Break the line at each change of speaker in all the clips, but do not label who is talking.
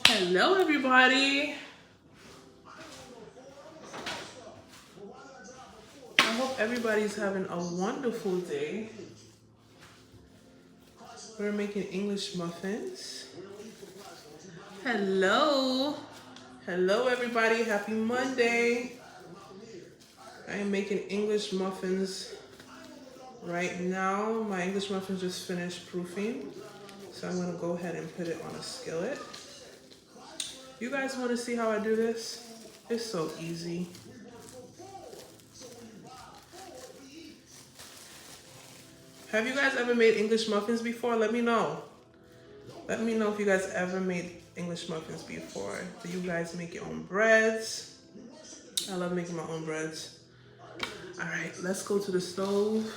Hello, everybody. I hope everybody's having a wonderful day. We're making English muffins. Hello. Hello, everybody. Happy Monday. I am making English muffins right now. My English muffins just finished proofing. So I'm going to go ahead and put it on a skillet. You guys want to see how I do this? It's so easy. Have you guys ever made English muffins before? Let me know. Let me know if you guys ever made English muffins before. Do you guys make your own breads? I love making my own breads. All right, let's go to the stove.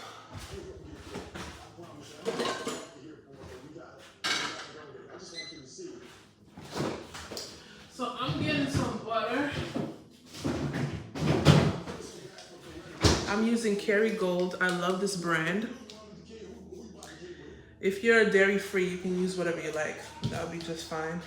So I'm getting some butter. I'm using Kerrygold. I love this brand. If you're dairy free, you can use whatever you like. That'll be just fine.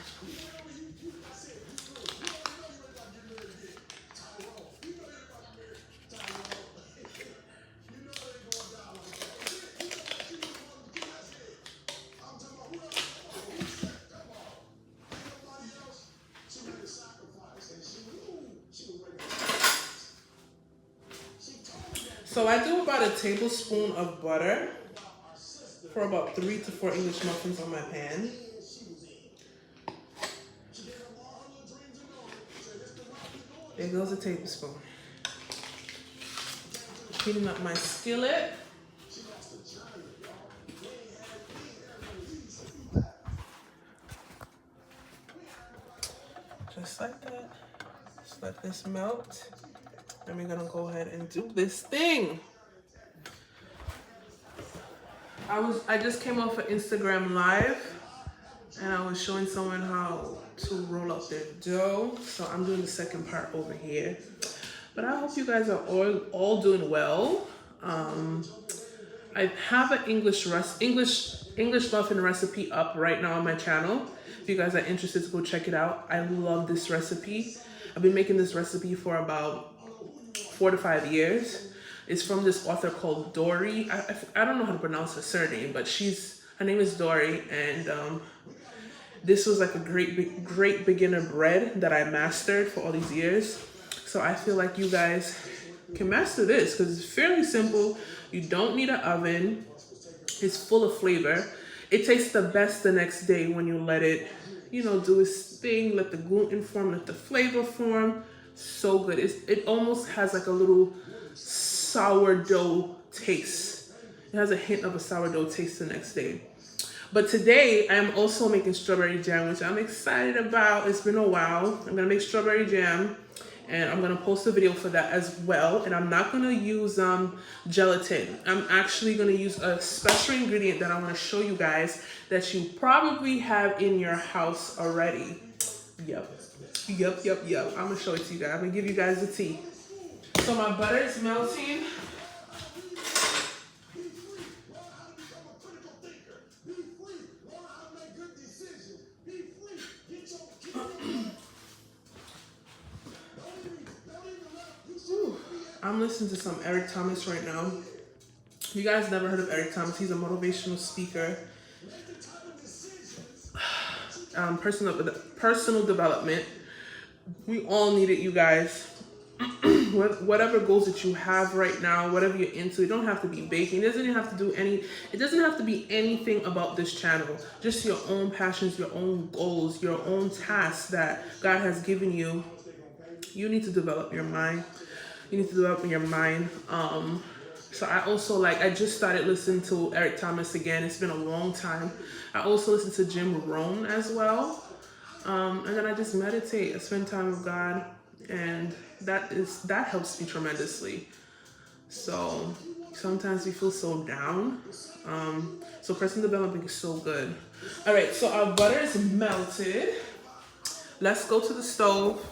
So I do about a tablespoon of butter for about 3 to 4 English muffins on my pan. There goes a tablespoon. Heating up my skillet. Just like that. Just let this melt. And we're gonna go ahead and do this thing. I just came off an Instagram live and I was showing someone how to roll up their dough. So I'm doing the second part over here. But I hope you guys are all doing well. I have an English muffin recipe up right now on my channel. If you guys are interested to go check it out. I love this recipe. I've been making this recipe for about 4 to 5 years. It's from this author called Dory. I don't know how to pronounce her surname, but her name is Dory, and this was like a great beginner bread that I mastered for all these years. So I feel like you guys can master this because it's fairly simple. You don't need an oven. It's full of flavor. It tastes the best the next day when you let it, do its thing, let the gluten form, let the flavor form. So good. It almost has like a little sourdough taste. It has a hint of a sourdough taste the next day. But today I am also making strawberry jam, which I'm excited about. It's been a while. I'm gonna make strawberry jam and I'm gonna post a video for that as well. And I'm not gonna use gelatin. I'm actually gonna use a special ingredient that I wanna show you guys that you probably have in your house already. Yep. I'm gonna show it to you guys. I'm gonna give you guys the tea. So my butter is melting. I'm listening to some Eric Thomas right now. You guys never heard of Eric Thomas. He's a motivational speaker. Personal development. We all need it, you guys. Whatever goals that you have right now, whatever you're into, it don't have to be baking. It doesn't have to be anything about this channel. Just your own passions, your own goals, your own tasks that God has given you. You need to develop your mind. So I just started listening to Eric Thomas again. It's been a long time. I also listen to Jim Rohn as well. And then I just meditate. I spend time with God, and that helps me tremendously. So sometimes we feel so down. So personal development is so good. All right, so our butter is melted. Let's go to the stove.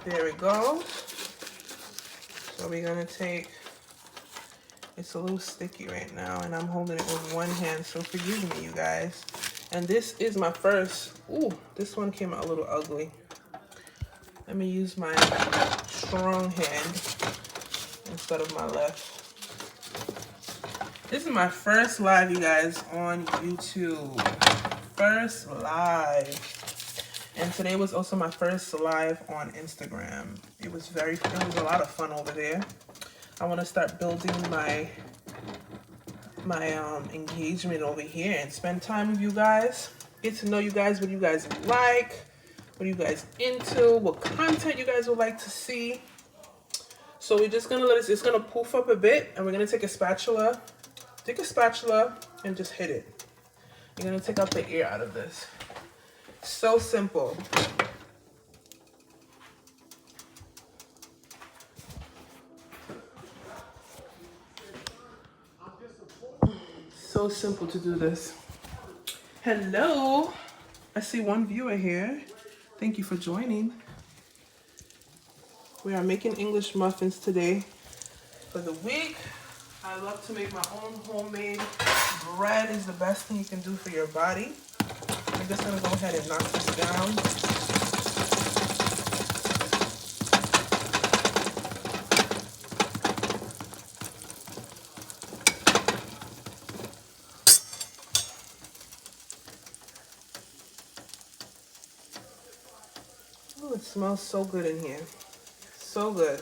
There we go. So we're gonna take, it's a little sticky right now and I'm holding it with one hand, so forgive me, you guys. And this is my first, ooh, this one came out a little ugly. Let me use my strong hand instead of my left. This is my first live, you guys, on YouTube. First live. And today was also my first live on Instagram. It was a lot of fun over there. I want to start building my engagement over here and spend time with you guys. Get to know you guys, what you guys like, what are you guys into, what content you guys would like to see. So we're just gonna it's gonna poof up a bit, and we're gonna take a spatula and just hit it. You're gonna take out the air out of this. So simple. So simple to do this. Hello. I see one viewer here. Thank you for joining. We are making English muffins today for the week. I love to make my own homemade bread. Is the best thing you can do for your body. I'm just gonna go ahead and knock this down. Oh, it smells so good in here. So good.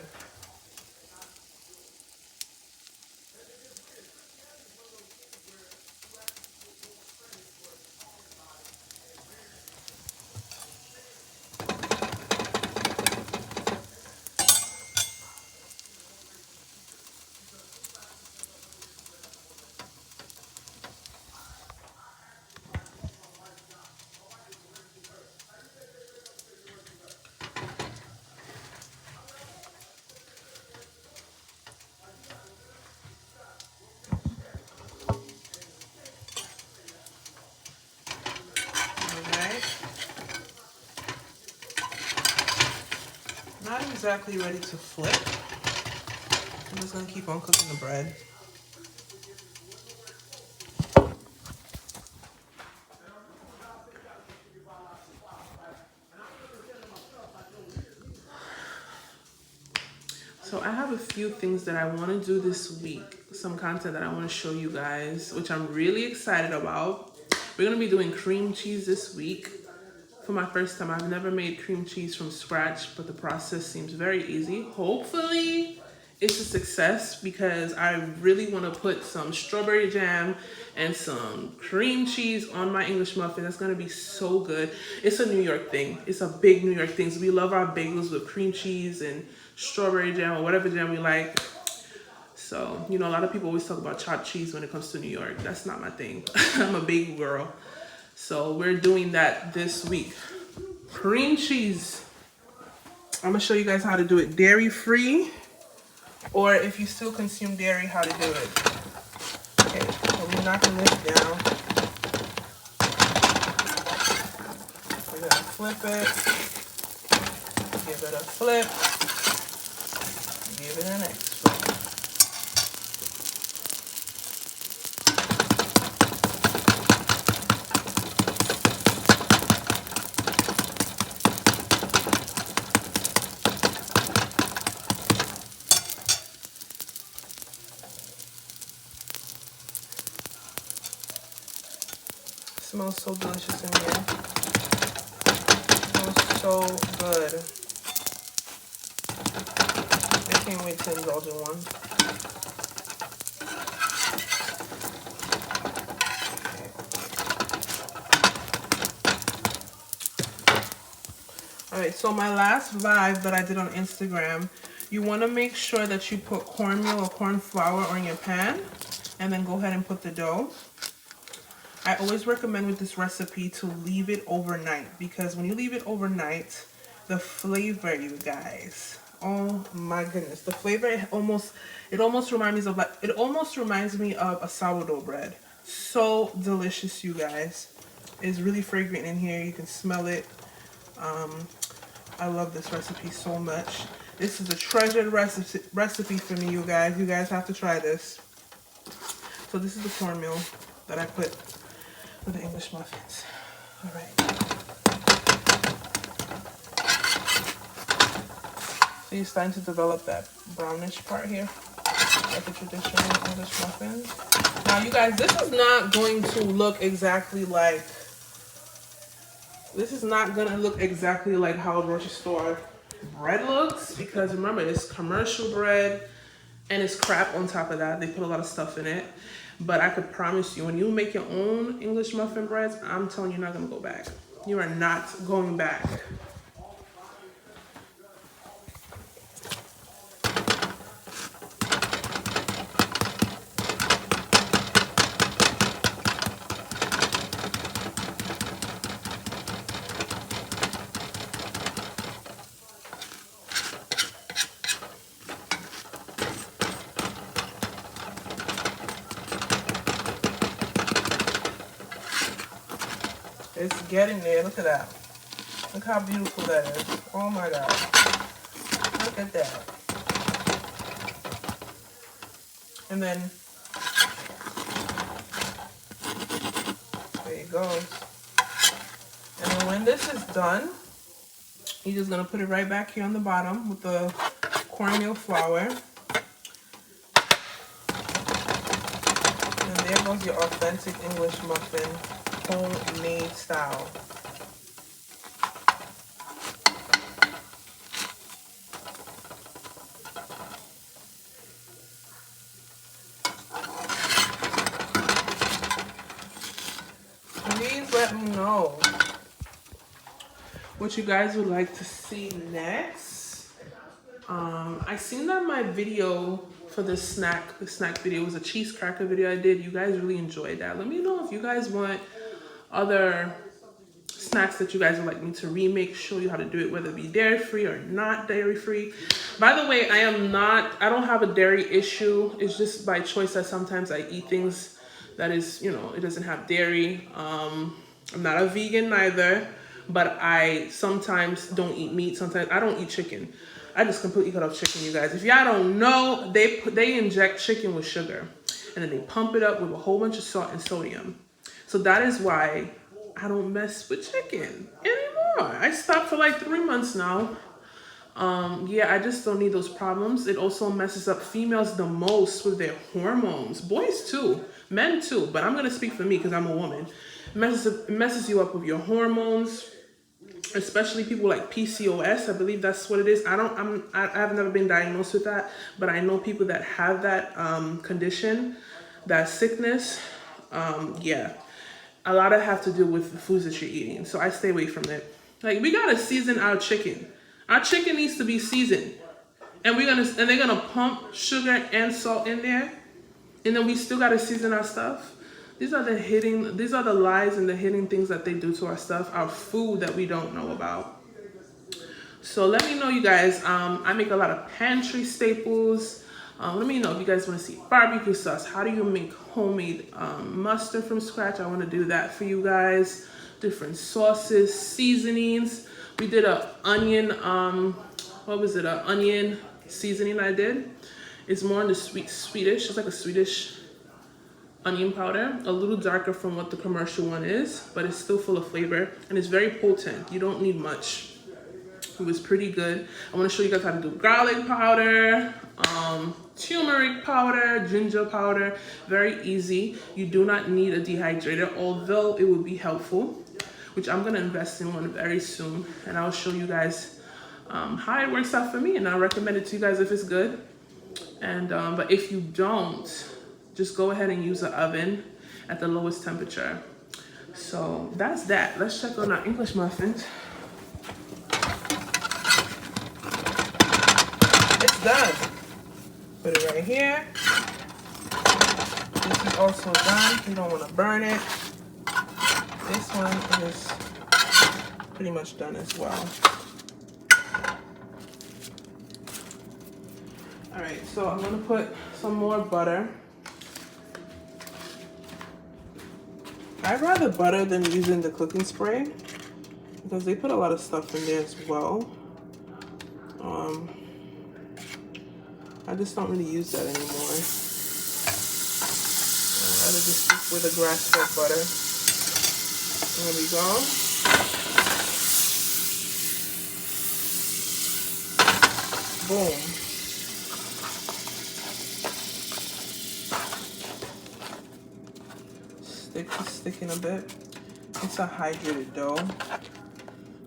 Not exactly ready to flip. I'm just gonna keep on cooking the bread. So I have a few things that I want to do this week, some content that I want to show you guys, which I'm really excited about. We're gonna be doing cream cheese this week. For my first time, I've never made cream cheese from scratch, but the process seems very easy. Hopefully it's a success because I really want to put some strawberry jam and some cream cheese on my English muffin. That's going to be so good. It's a New York thing. It's a big New York thing. So we love our bagels with cream cheese and strawberry jam or whatever jam we like. So, you know, a lot of people always talk about chopped cheese when it comes to New York. That's not my thing. I'm a bagel girl. So we're doing that this week. Cream cheese. I'm gonna show you guys how to do it dairy free, or if you still consume dairy, how to do it. Okay, so we're knocking this down. We're gonna flip it. Give it a flip. Give it an next flip. Smells so delicious in here. Smells so good. I can't wait to indulge in one. Alright, so my last live that I did on Instagram, you want to make sure that you put cornmeal or corn flour on your pan and then go ahead and put the dough. I always recommend with this recipe to leave it overnight, because when you leave it overnight, the flavor, you guys, oh my goodness, the flavor, it almost reminds me of a sourdough bread. So delicious, you guys. It's really fragrant in here. You can smell it. I love this recipe so much. This is a treasured recipe for me, you guys. You guys have to try this. So this is the cornmeal that I put with the English muffins. All right. So you're starting to develop that brownish part here, like the traditional English muffins. Now, you guys, this is not going to look exactly like. This is not gonna look exactly like how grocery store bread looks, because remember, it's commercial bread and it's crap on top of that. They put a lot of stuff in it. But I could promise you, when you make your own English muffin breads, I'm telling you, you're not gonna go back. You are not going back. It's getting there. Look at that. Look how beautiful that is. Oh my God. Look at that. And then, there it goes. And then when this is done, you're just going to put it right back here on the bottom with the cornmeal flour. And there goes your authentic English muffin, homemade style. Please let me know what you guys would like to see next. I seen that my video for the snack video was a cheese cracker video I did. You guys really enjoyed that. Let me know if you guys want other snacks that you guys would like me to remake, show you how to do it, whether it be dairy free or not dairy free. By the way, I don't have a dairy issue. It's just by choice that sometimes I eat things that is, you know, it doesn't have dairy. I'm not a vegan neither, but I sometimes don't eat meat. Sometimes I don't eat chicken. I just completely cut off chicken, you guys. If y'all don't know, they inject chicken with sugar and then they pump it up with a whole bunch of salt and sodium. So that is why I don't mess with chicken anymore. I stopped for like 3 months now. Yeah, I just don't need those problems. It also messes up females the most with their hormones. Boys too, men too, but I'm gonna speak for me because I'm a woman. It messes you up with your hormones, especially people like PCOS. I believe that's what it is. I've never been diagnosed with that, but I know people that have that condition, that sickness. Yeah, a lot of it have to do with the foods that you're eating. So I stay away from it. Like, we gotta season our chicken. Our chicken needs to be seasoned, and they're gonna pump sugar and salt in there, and then we still gotta season our stuff. These are the lies and the hidden things that they do to our stuff, our food that we don't know about. So let me know, you guys. I make a lot of pantry staples. Let me know if you guys want to see barbecue sauce. How do you make homemade mustard from scratch? I want to do that for you guys. Different sauces, seasonings. We did a onion, what was it? An onion seasoning I did. It's more in the Swedish. It's like a Swedish onion powder, a little darker from what the commercial one is, but it's still full of flavor and it's very potent. You don't need much. It was pretty good. I want to show you guys how to do garlic powder, turmeric powder, ginger powder. Very easy. You do not need a dehydrator, although it would be helpful, which I'm going to invest in one very soon, and I'll show you guys how it works out for me, and I'll recommend it to you guys if it's good. And but if you don't, just go ahead and use the oven at the lowest temperature. So that's that. Let's check on our English muffins. It's done. Put it right here. This is also done. You don't want to burn it. This one is pretty much done as well. All right, so I'm gonna put some more butter. I'd rather butter than using the cooking spray because they put a lot of stuff in there as well. I just don't really use that anymore. I'd rather just stick with the grass-fed butter. There we go. Boom. Sticking a bit. It's a hydrated dough,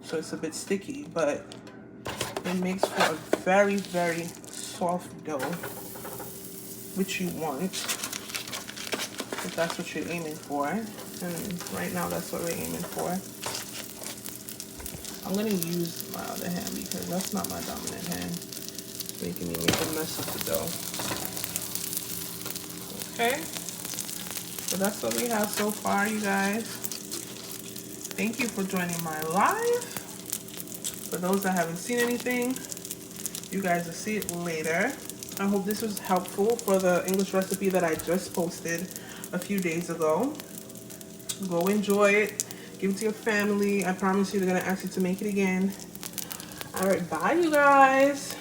so it's a bit sticky, but it makes for a very, very soft dough, which you want, if that's what you're aiming for. And right now, that's what we're aiming for. I'm gonna use my other hand because that's not my dominant hand. It's making me make a mess of the dough. Okay, so that's what we have so far, you guys. Thank you for joining my live. For those that haven't seen anything, you guys will see it later. I hope this was helpful for the English recipe that I just posted a few days ago. Go enjoy it. Give it to your family. I promise you they're going to ask you to make it again. All right, bye, you guys.